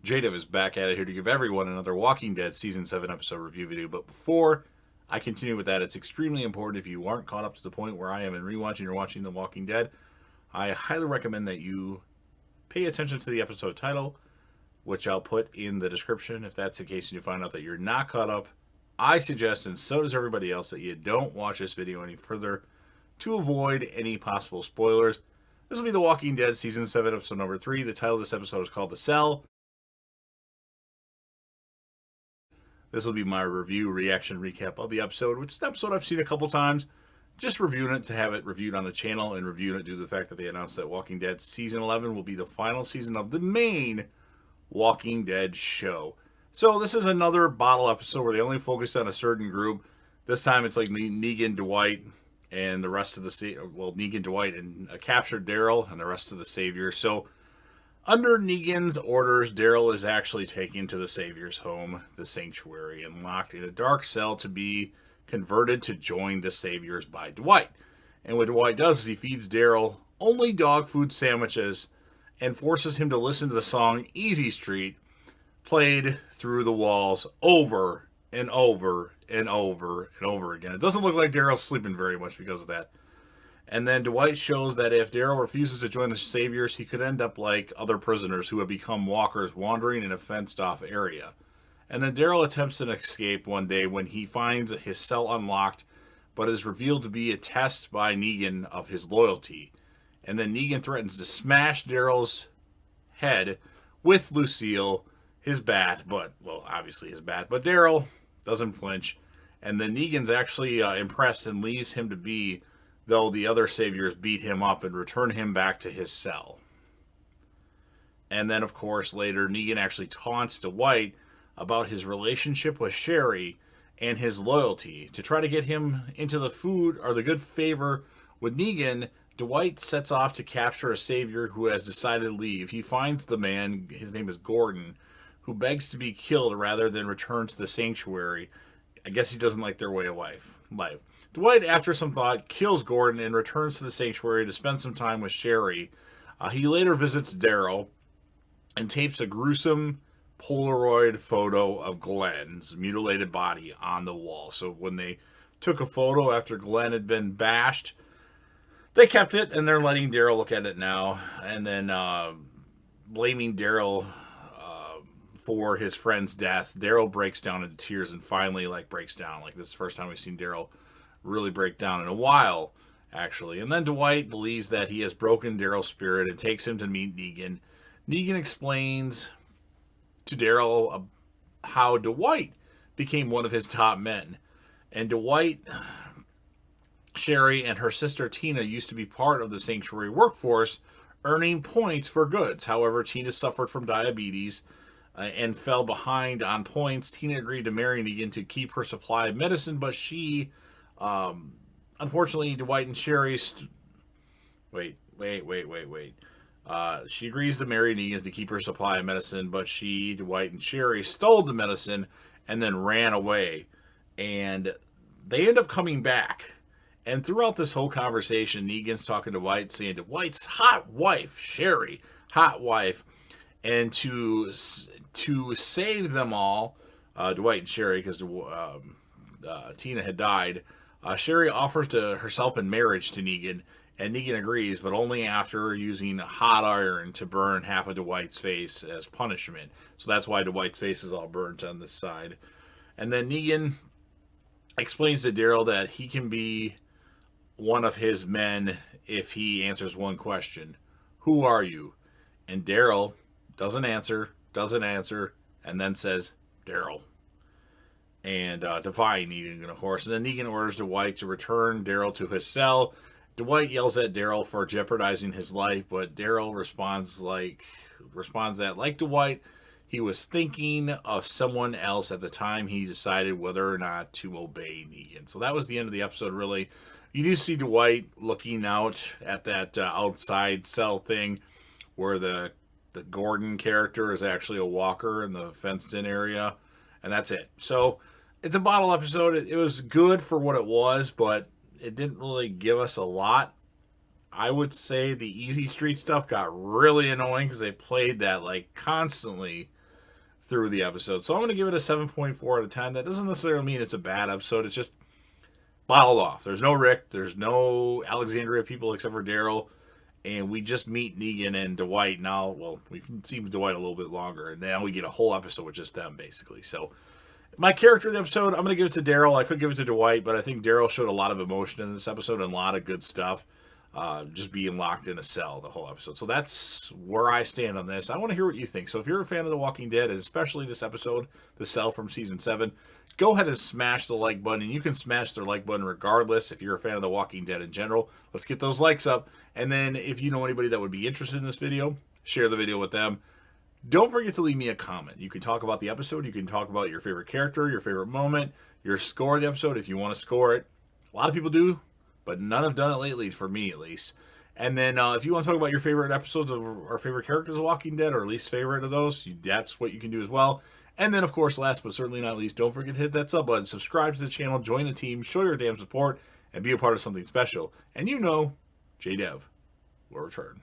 JDev is back at it here to give everyone another Walking Dead Season 7 episode review video. But before I continue with that, it's extremely important if you aren't caught up to the point where I am in rewatching or watching The Walking Dead, I highly recommend that you pay attention to the episode title, which I'll put in the description. If that's the case and you find out that you're not caught up, I suggest, and so does everybody else, that you don't watch this video any further to avoid any possible spoilers. This will be The Walking Dead Season 7 episode number 3. The title of this episode is called The Cell. This will be my review, reaction, recap of the episode, which is an episode I've seen a couple times. Just reviewing it to have it reviewed on the channel and reviewing it due to the fact that they announced that Walking Dead Season 11 will be the final season of the main Walking Dead show. So this is another bottle episode where they only focus on a certain group. This time it's like Negan, Dwight, and the rest of the... Negan, Dwight, and captured Daryl and the rest of the Saviors. So under Negan's orders, Daryl is actually taken to the Savior's home, the Sanctuary, and locked in a dark cell to be converted to join the Saviors by Dwight. And what Dwight does is he feeds Daryl only dog food sandwiches and forces him to listen to the song Easy Street, played through the walls over and over and over and over again. It doesn't look like Daryl's sleeping very much because of that. And then Dwight shows that if Daryl refuses to join the Saviors, he could end up like other prisoners who have become walkers wandering in a fenced-off area. And then Daryl attempts an escape one day when he finds his cell unlocked, but is revealed to be a test by Negan of his loyalty. And then Negan threatens to smash Daryl's head with Lucille, his bat, obviously his bat, but Daryl doesn't flinch. And then Negan's actually impressed and leaves him to be, though the other Saviors beat him up and return him back to his cell. And then, of course, later, Negan actually taunts Dwight about his relationship with Sherry and his loyalty. To try to get him into the good favor with Negan, Dwight sets off to capture a Savior who has decided to leave. He finds the man, his name is Gordon, who begs to be killed rather than return to the Sanctuary. I guess he doesn't like their way of life. Dwight, after some thought, kills Gordon and returns to the Sanctuary to spend some time with Sherry. He later visits Daryl and tapes a gruesome Polaroid photo of Glenn's mutilated body on the wall. So when they took a photo after Glenn had been bashed, they kept it, and they're letting Daryl look at it now. And then blaming Daryl for his friend's death. Daryl breaks down into tears and finally breaks down. This is the first time we've seen Daryl really break down in a while, actually. And then Dwight believes that he has broken Daryl's spirit and takes him to meet Negan. Negan explains to Daryl how Dwight became one of his top men. And Dwight, Sherry, and her sister Tina used to be part of the Sanctuary workforce, earning points for goods. However, Tina suffered from diabetes and fell behind on points. Tina agreed to marry Negan to keep her supply of medicine, but she... unfortunately, Dwight and Sherry... Wait. She agrees to marry Negan to keep her supply of medicine, but she, Dwight, and Sherry stole the medicine and then ran away. And they end up coming back. And throughout this whole conversation, Negan's talking to Dwight, saying to Dwight's hot wife, Sherry, hot wife. And to save them all, Dwight and Sherry, because Tina had died, Sherry offers herself in marriage to Negan, and Negan agrees, but only after using hot iron to burn half of Dwight's face as punishment. So that's why Dwight's face is all burnt on this side. And then Negan explains to Daryl that he can be one of his men if he answers one question. Who are you? And Daryl doesn't answer, and then says, Daryl. And defying Negan, of course. And then Negan orders Dwight to return Daryl to his cell. Dwight yells at Daryl for jeopardizing his life, but Daryl responds that, like Dwight, he was thinking of someone else at the time he decided whether or not to obey Negan. So that was the end of the episode, really. You do see Dwight looking out at that outside cell thing where the Gordon character is actually a walker in the fenced-in area, and that's it. So it's a bottle episode. It was good for what it was, but it didn't really give us a lot. I would say the Easy Street stuff got really annoying because they played that constantly through the episode. So I'm going to give it a 7.4 out of 10. That doesn't necessarily mean it's a bad episode. It's just bottled off. There's no Rick. There's no Alexandria people except for Daryl. And we just meet Negan and Dwight now. Well, we've seen Dwight a little bit longer. And now we get a whole episode with just them, basically. So my character of the episode, I'm going to give it to Daryl. I could give it to Dwight, but I think Daryl showed a lot of emotion in this episode and a lot of good stuff. Just being locked in a cell the whole episode. So that's where I stand on this. I want to hear what you think. So if you're a fan of The Walking Dead, and especially this episode, The Cell from Season 7, go ahead and smash the like button. And you can smash the like button regardless if you're a fan of The Walking Dead in general. Let's get those likes up. And then if you know anybody that would be interested in this video, share the video with them. Don't forget to leave me a comment. You can talk about the episode. You can talk about your favorite character, your favorite moment, your score of the episode if you want to score it. A lot of people do, but none have done it lately, for me at least. And then if you want to talk about your favorite episodes of our favorite characters of Walking Dead, or least favorite of those, that's what you can do as well. And then, of course, last but certainly not least, don't forget to hit that sub button, subscribe to the channel, join the team, show your damn support, and be a part of something special. And you know, JDev will return.